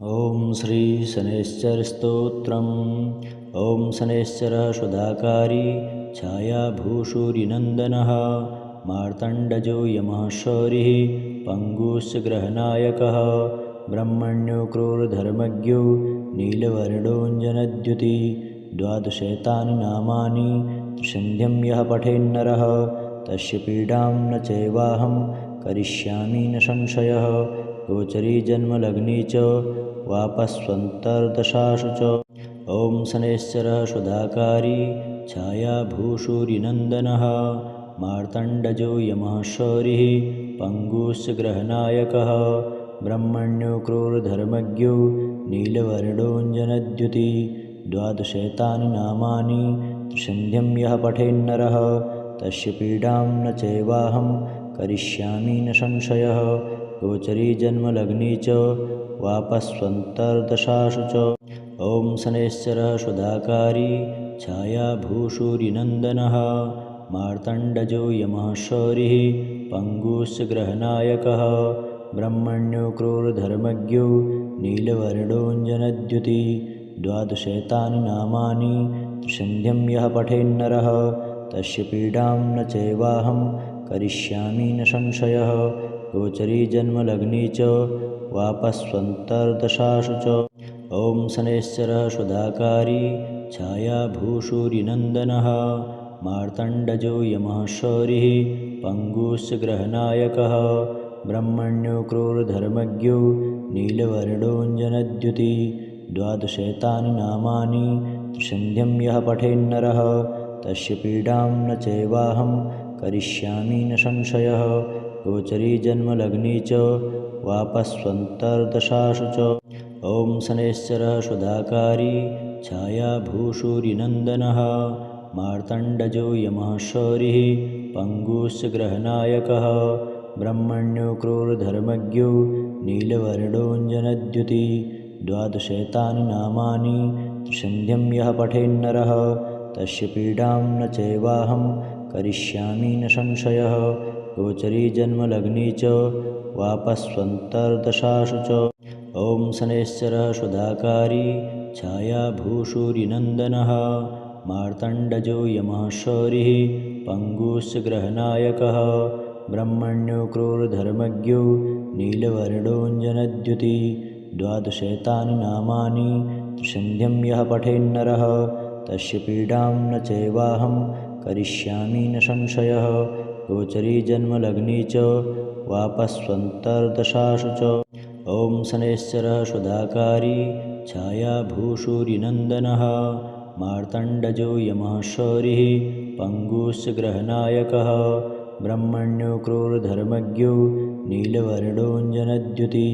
ॐ श्री शनैश्चरस्तोत्रम्। ॐ शनैश्चरः सुधाकारी छायाभूषुरिनन्दनः मार्तण्डजो यमः शौरिः पङ्गुश्च ग्रहनायकः ब्रह्मण्यो क्रूरधर्मज्ञो नीलवर्णोऽञ्जनद्युति द्वादशैतानि नामानि त्रिसन्ध्यं यः पठेन्नरः तस्य पीडां न चैवाहं करिष्यामि न संशयः। गोचरी जन्मलग्नी च वापस्वन्तर्दशासु च। ॐ शनैश्चरः सुधाकारी छायाभूषुरिनन्दनः मार्तण्डजो यमः शौरिः पङ्गुश्च ग्रहनायकः ब्रह्मण्यो क्रूरधर्मज्ञो नीलवर्णोऽञ्जनद्युति द्वादशैतानि नामानि त्रिसन्ध्यं यः पठेन्नरः तस्य पीडां न चैवाहं करिष्यामि न संशयः। गोचरी जन्मलग्नी च वापस्वन्तर्दशासु च। ॐ शनैश्चरः सुधाकारी छायाभूषुरिनन्दनः मार्तण्डजो यमः शौरिः पङ्गुश्च ग्रहनायकः ब्रह्मण्यो क्रूरधर्मज्ञो नीलवर्णोऽञ्जनद्युति द्वादशैतानि नामानि त्रिसन्ध्यं यः पठेन्नरः तस्य पीडां न चैवाहं करिष्यामि न संशयः। गोचरी जन्मलग्नी च वापस्वन्तर्दशासु च। ॐ शनैश्चरः सुधाकारी छायाभूषुरिनन्दनः मार्तण्डजो यमः शौरिः पङ्गुश्च ग्रहनायकः ब्रह्मण्यो क्रूरधर्मज्ञो नीलवर्णोऽञ्जनद्युति द्वादशैतानि नामानि त्रिसन्ध्यं यः पठेन्नरः तस्य पीडां न चैवाहं करिष्यामि न संशयः। गोचरी जन्मलग्नी च वापस्वन्तर्दशासु च। ॐ शनैश्चरः सुधाकारी छायाभूषुरिनन्दनः मार्तण्डजो यमः शौरिः पङ्गुश्च ग्रहनायकः ब्रह्मण्यो क्रूरधर्मज्ञो नीलवर्णोऽञ्जनद्युति द्वादशैतानि नामानि त्रिसन्ध्यं यः पठेन्नरः तस्य पीडां न चैवाहं करिष्यामि न संशयः। गोचरी जन्मलग्नी च वापस्वन्तर्दशासु च। ॐ शनैश्चरः सुधाकारी छायाभूषुरिनन्दनः मार्तण्डजो यमः शौरिः पङ्गुश्च ग्रहनायकः ब्रह्मण्यो क्रूरधर्मज्ञो नीलवर्णोऽञ्जनद्युति द्वादशैतानि नामानि त्रिसन्ध्यं यः पठेन्नरः तस्य पीडां न चैवाहं करिष्यामि न संशयः। गोचरी जन्मलग्नी च वापस्वन्तर्दशासु च। ॐ शनैश्चरः सुधाकारी छायाभूषुरिनन्दनः मार्तण्डजो यमः शौरिः पङ्गुश्च ग्रहनायकः ब्रह्मण्यो क्रूरधर्मज्ञो नीलवर्णोऽञ्जनद्युति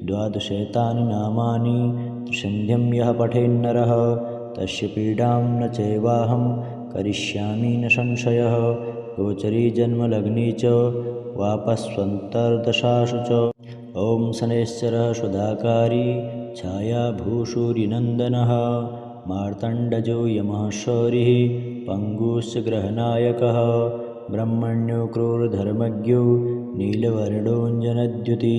द्वादशैतानि नामानि त्रिसन्ध्यं यः पठेन्नरः तस्य पीडां न चैवाहं करिष्यामि न संशयः। गोचरी जन्मलग्नी च वापस्वन्तर्दशासु च। ॐ शनैश्चरः सुधाकारी छायाभूषुरिनन्दनः मार्तण्डजो यमः शौरिः पङ्गुश्च ग्रहनायकः ब्रह्मण्यो क्रूरधर्मज्ञो नीलवर्णोऽञ्जनद्युति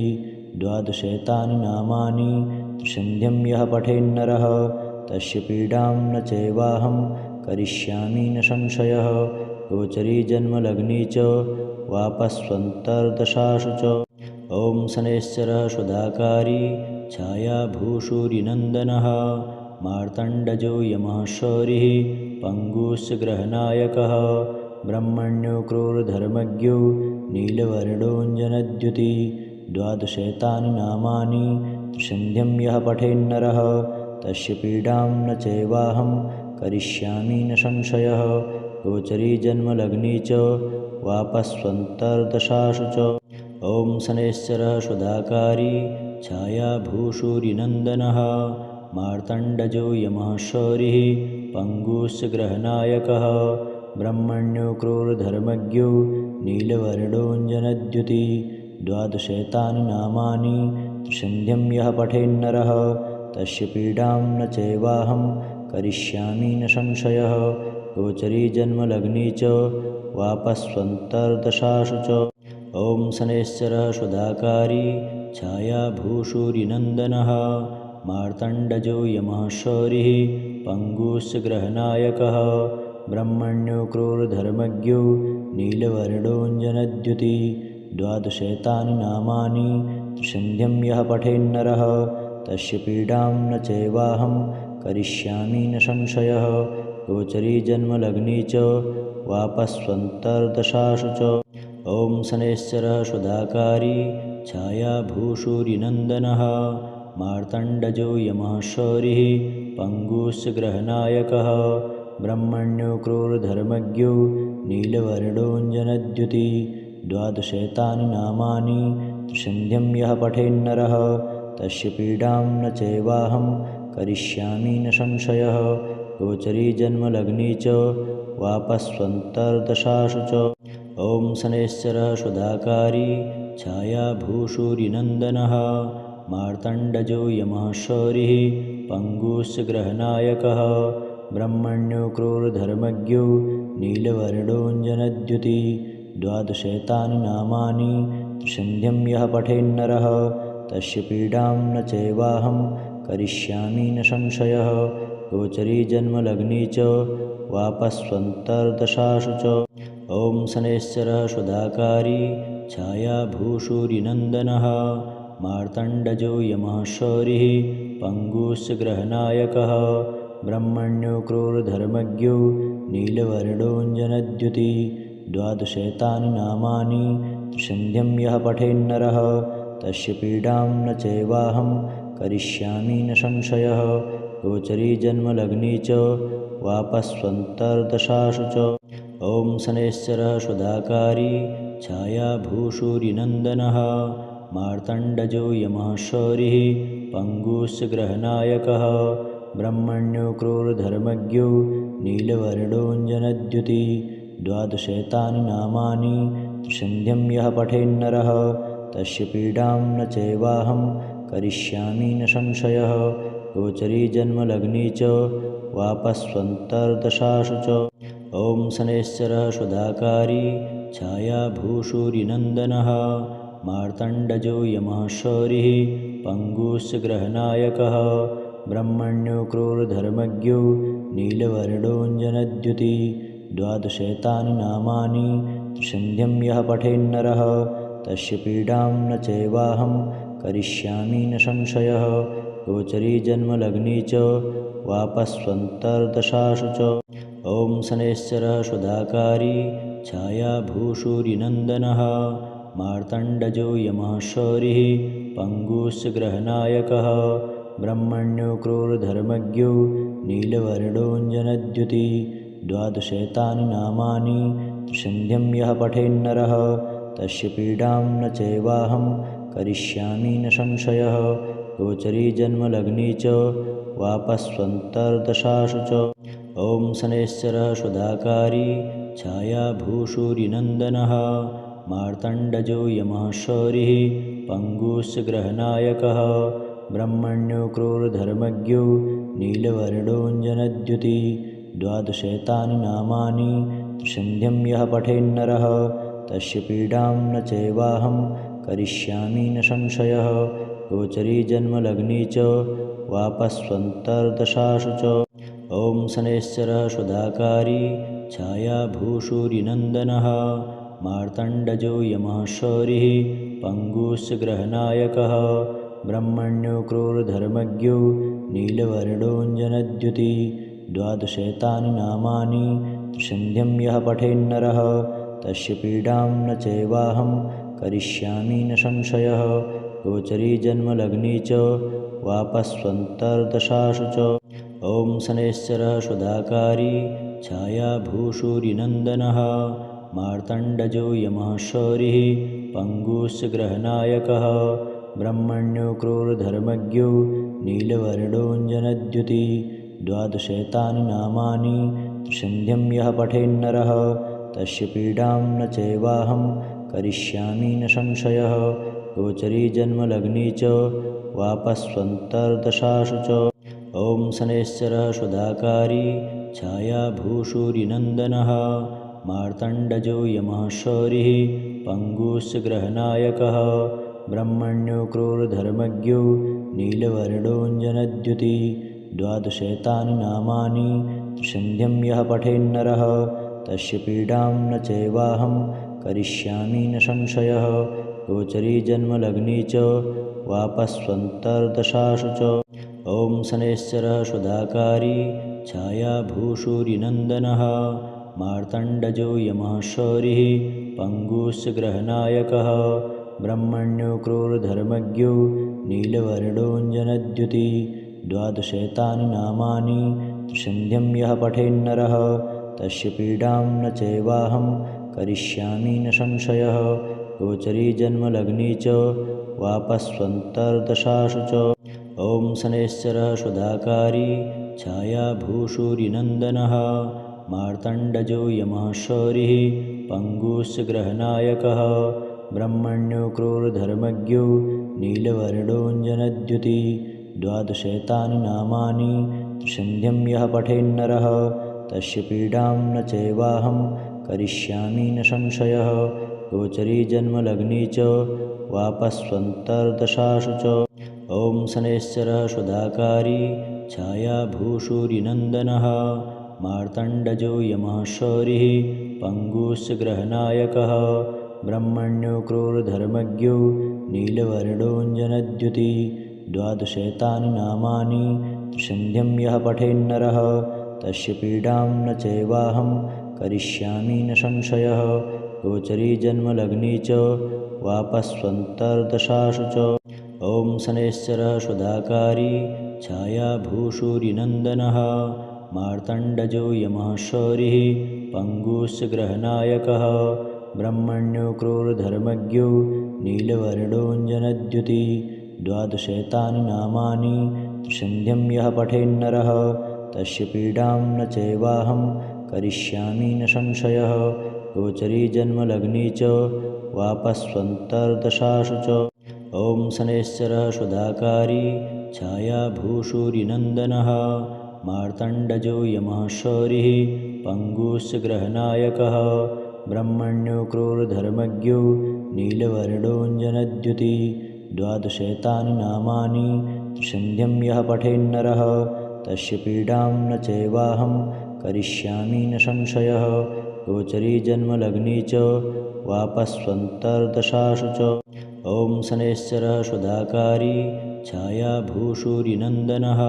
द्वादशैतानि नामानि त्रिसन्ध्यं यः पठेन्नरः तस्य पीडां न चैवाहं करिष्यामि न संशयः। गोचरी जन्मलग्नी च वापस्वन्तर्दशासु च। ॐ शनैश्चरः सुधाकारी छायाभूषुरिनन्दनः मार्तण्डजो यमः शौरिः पङ्गुश्च ग्रहनायकः ब्रह्मण्यो क्रूरधर्मज्ञो नीलवर्णोऽञ्जनद्युति द्वादशैतानि नामानि त्रिसन्ध्यं यः पठेन्नरः तस्य पीडां न चैवाहं करिष्यामि न संशयः। गोचरी जन्मलग्नी च वापस्वन्तर्दशासु च। ॐ शनैश्चरः सुधाकारी छायाभूषुरिनन्दनः मार्तण्डजो यमः शौरिः पङ्गुश्च ग्रहनायकः ब्रह्मण्यो क्रूरधर्मज्ञो नीलवर्णोऽञ्जनद्युति द्वादशैतानि नामानि त्रिसन्ध्यं यः पठेन्नरः तस्य पीडां न चैवाहं करिष्यामि न संशयः। गोचरी जन्मलग्नी च वापस्वन्तर्दशासु च। ॐ शनैश्चरः सुधाकारी छायाभूषुरिनन्दनः मार्तण्डजो यमः शौरिः पङ्गुश्च ग्रहनायकः ब्रह्मण्यो क्रूरधर्मज्ञो नीलवर्णोऽञ्जनद्युति द्वादशैतानि नामानि त्रिसन्ध्यं यः पठेन्नरः तस्य पीडां न चैवाहं करिष्यामि न संशयः गोचरी जन्मलग्नी च वापस्वन्तर्दशासु च ॐ शनैश्चरः सुधाकारी छायाभूषूरिनन्दनः मार्तण्डजो यमः शौरिः पङ्गुश्च ग्रहनायकः ब्रह्मण्यो क्रूरधर्मज्ञो नीलवर्णोऽञ्जनद्युति द्वादशैतानि नामानि त्रिसन्ध्यं यः पठेन्नरः तस्य पीडां न चैवाहं करिष्यामि न संशयः गोचरी जन्मलग्नी च वापस्वन्तर्दशासु च ॐ शनैश्चरः सुधाकारी छायाभूषूरिनन्दनः मार्तण्डजो यमः शौरिः पङ्गुश्च ग्रहनायकः ब्रह्मण्यो क्रूरधर्मज्ञो नीलवर्णोऽञ्जनद्युति द्वादशैतानि नामानि त्रिसन्ध्यं यः पठेन्नरः तस्य पीडां न चैवाहं करिष्यामि न संशयः गोचरी जन्मलग्नी च वापस्वन्तर्दशासु च ॐ शनैश्चरः सुधाकारी छायाभूषूरिनन्दनः मार्तण्डजो यमः शौरिः पङ्गुश्च ग्रहनायकः ब्रह्मण्यो क्रूरधर्मज्ञो नीलवर्णोऽञ्जनद्युति द्वादशैतानि नामानि त्रिसन्ध्यं यः पठेन्नरः तस्य पीडां न चैवाहं करिष्यामि न संशयः गोचरी जन्मलग्नी च वापस्वन्तर्दशासु च ॐ शनैश्चरः सुधाकारी छायाभूषूरिनन्दनः मार्तण्डजो यमः शौरिः पङ्गुश्च ग्रहनायकः ब्रह्मण्यो क्रूरधर्मज्ञो नीलवर्णोऽञ्जनद्युति द्वादशैतानि नामानि त्रिसन्ध्यं यः पठेन्नरः तस्य पीडां न चैवाहं करिष्यामि न संशयः गोचरी जन्मलग्नी च वापस्वन्तर्दशासु च ॐ शनैश्चरः सुधाकारी छायाभूषूरिनन्दनः मार्तण्डजो यमः शौरिः पङ्गुश्च ग्रहनायकः ब्रह्मण्यो क्रूरधर्मज्ञो नीलवर्णोऽञ्जनद्युति द्वादशैतानि नामानि त्रिसन्ध्यं यः पठेन्नरः तस्य पीडां न चैवाहं करिष्यामि न संशयः गोचरी जन्मलग्नी च वापस्वन्तर्दशासु च ॐ शनैश्चरः सुधाकारी छायाभूषूरिनन्दनः मार्तण्डजो यमः शौरिः पङ्गुश्च ग्रहनायकः ब्रह्मण्यो क्रूरधर्मज्ञो नीलवर्णोऽञ्जनद्युति द्वादशैतानि नामानि त्रिसन्ध्यं यः पठेन्नरः तस्य पीडां न चैवाहं करिष्यामि न संशयः गोचरी जन्मलग्नी च वापस्वन्तर्दशासु च ॐ शनैश्चरः सुधाकारी छायाभूषूरिनन्दनः मार्तण्डजो यमः शौरिः पङ्गुश्च ग्रहनायकः ब्रह्मण्यो क्रूरधर्मज्ञो नीलवर्णोऽञ्जनद्युति द्वादशैतानि नामानि त्रिसन्ध्यं यः पठेन्नरः तस्य पीडां न चैवाहं करिष्यामि न संशयः गोचरी जन्मलग्नी च वापस्वन्तर्दशासु च ॐ शनैश्चरः सुधाकारी छायाभूषूरिनन्दनः मार्तण्डजो यमः शौरिः पङ्गुश्च ग्रहनायकः ब्रह्मण्यो क्रूरधर्मज्ञो नीलवर्णोऽञ्जनद्युति द्वादशैतानि नामानि त्रिसन्ध्यं यः पठेन्नरः तस्य पीडां न चैवाहं करिष्यामि न संशयः गोचरी जन्मलग्नी च वापस्वन्तर्दशासु च ॐ शनैश्चरः सुधाकारी छायाभूषूरिनन्दनः मार्तण्डजो यमः शौरिः पङ्गुश्च ग्रहनायकः ब्रह्मण्यो क्रूरधर्मज्ञो नीलवर्णोऽञ्जनद्युति द्वादशैतानि नामानि त्रिसन्ध्यं यः पठेन्नरः तस्य पीडां न चैवाहं करिष्यामि न संशयः गोचरी जन्मलग्नी च वापस्वन्तर्दशासु च ॐ शनैश्चरः सुधाकारी छायाभूषूरिनन्दनः मार्तण्डजो यमः शौरिः पङ्गुश्च ग्रहनायकः ब्रह्मण्यो क्रूरधर्मज्ञो नीलवर्णोऽञ्जनद्युति द्वादशैतानि नामानि त्रिसन्ध्यं यः पठेन्नरः तस्य पीडां न चैवाहं करिष्यामि न संशयः गोचरी जन्मलग्नी च वापस्वन्तर्दशासु च ॐ शनैश्चरः सुधाकारी छायाभूषूरिनन्दनः मार्तण्डजो यमः शौरिः पङ्गुश्च ग्रहनायकः ब्रह्मण्यो क्रूरधर्मज्ञो नीलवर्णोऽञ्जनद्युति द्वादशैतानि नामानि त्रिसन्ध्यं यः पठेन्नरः तस्य पीडां न चैवाहं करिष्यामि न संशयः गोचरी जन्मलग्नी च वापस्वन्तर्दशासु च ॐ शनैश्चरः सुधाकारी छायाभूषूरिनन्दनः मार्तण्डजो यमः शौरिः पङ्गुश्च ग्रहनायकः ब्रह्मण्यो क्रूरधर्मज्ञो नीलवर्णोऽञ्जनद्युति द्वादशैतानि नामानि त्रिसन्ध्यं यः पठेन्नरः तस्य पीडां न चैवाहं करिष्यामि न संशयः गोचरी जन्मलग्नी च वापस्वन्तर्दशासु च ॐ शनैश्चरः सुधाकारी छायाभूषूरिनन्दनः मार्तण्डजो यमः शौरिः पङ्गुश्च ग्रहनायकः ब्रह्मण्यो क्रूरधर्मज्ञो नीलवर्णोऽञ्जनद्युति द्वादशैतानि नामानि त्रिसन्ध्यं यः पठेन्नरः तस्य पीडां न चैवाहं करिष्यामि न संशयः गोचरी जन्मलग्नी च वापस्वन्तर्दशासु च ॐ शनैश्चरः सुधाकारी छायाभूषूरिनन्दनः मार्तण्डजो यमः शौरिः पङ्गुश्च ग्रहनायकः ब्रह्मण्यो क्रूरधर्मज्ञो नीलवर्णोऽञ्जनद्युति द्वादशैतानि नामानि त्रिसन्ध्यं यः पठेन्नरः तस्य पीडां न चैवाहं करिष्यामि न संशयः गोचरी जन्मलग्नी च वापस्वन्तर्दशासु च ॐ शनैश्चरः सुधाकारी छायाभूषूरिनन्दनः मार्तण्डजो यमः शौरिः पङ्गुश्च ग्रहनायकः ब्रह्मण्यो क्रूरधर्मज्ञो नीलवर्णोऽञ्जनद्युति द्वादशैतानि नामानि त्रिसन्ध्यं यः पठेन्नरः तस्य पीडां न चैवाहं करिष्यामि न संशयः गोचरी जन्मलग्नी च वापस्वन्तर्दशासु च ॐ शनैश्चरः सुधाकारी छायाभूषूरिनन्दनः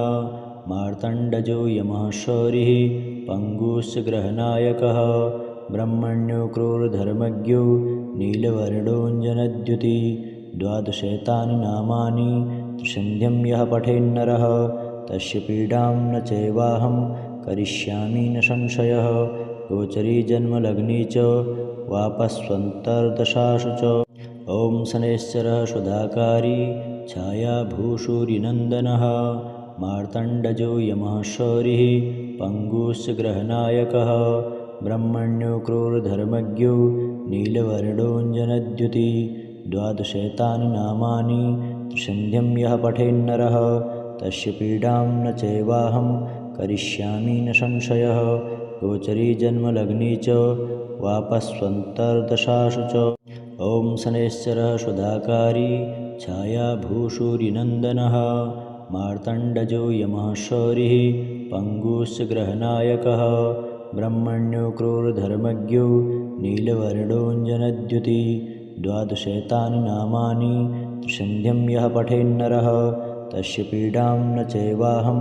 मार्तण्डजो यमः शौरिः पङ्गुश्च ग्रहनायकः ब्रह्मण्यो क्रूरधर्मज्ञो नीलवर्णोऽञ्जनद्युति द्वादशैतानि नामानि त्रिसन्ध्यं यः पठेन्नरः तस्य पीडां न चैवाहं करिष्यामि न संशयः गोचरी जन्मलग्नी च वापस्वन्तर्दशासु च ॐ शनैश्चरः सुधाकारी छायाभूषूरिनन्दनः मार्तण्डजो यमः शौरिः पङ्गुश्च ग्रहनायकः ब्रह्मण्यो क्रूरधर्मज्ञो नीलवर्णोऽञ्जनद्युति द्वादशैतानि नामानि त्रिसन्ध्यं यः पठेन्नरः तस्य पीडां न चैवाहं करिष्यामि न संशयः गोचरी जन्मलग्नी च वापस्वन्तर्दशासु च ॐ शनैश्चरः सुधाकारी छायाभूषूरिनन्दनः मार्तण्डजो यमः शौरिः पङ्गुश्च ग्रहनायकः ब्रह्मण्यो क्रूरधर्मज्ञो नीलवर्णोऽञ्जनद्युति द्वादशैतानि नामानि त्रिसन्ध्यं यः पठेन्नरः तस्य पीडां न चैवाहं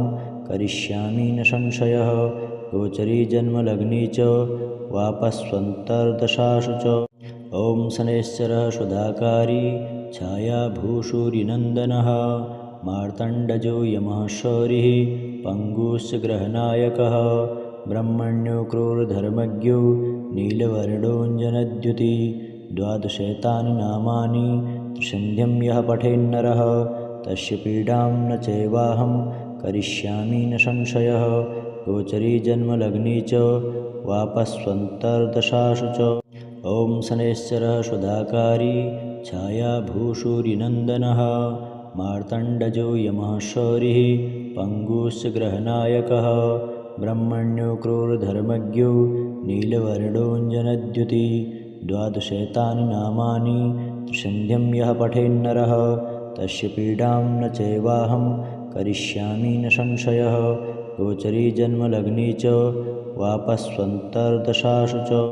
करिष्यामि न संशयः गोचरी जन्मलग्नी च वापस्वन्तर्दशासु च ॐ शनैश्चरः सुधाकारी छायाभूषूरिनन्दनः मार्तण्डजो यमः शौरिः पङ्गुश्च ग्रहनायकः ब्रह्मण्यो क्रूरधर्मज्ञो नीलवर्णोऽञ्जनद्युति द्वादशैतानि नामानि त्रिसन्ध्यं यः पठेन्नरः तस्य पीडां न चैवाहं करिष्यामि न संशयः गोचरी जन्मलग्नी च वापस्वन्तर्दशासु च ॐ शनैश्चरः सुधाकारी छायाभूषूरिनन्दनः मार्तण्डजो यमः शौरिः पङ्गुश्च ग्रहनायकः ब्रह्मण्यो क्रूरधर्मज्ञो नीलवर्णोऽञ्जनद्युति द्वादशैतानि नामानि त्रिसन्ध्यं यः पठेन्नरः तस्य पीडां न चैवाहं करिष्यामि न संशयः। गोचरी जन्मलग्नी च वापस्वन्तर्दशासु च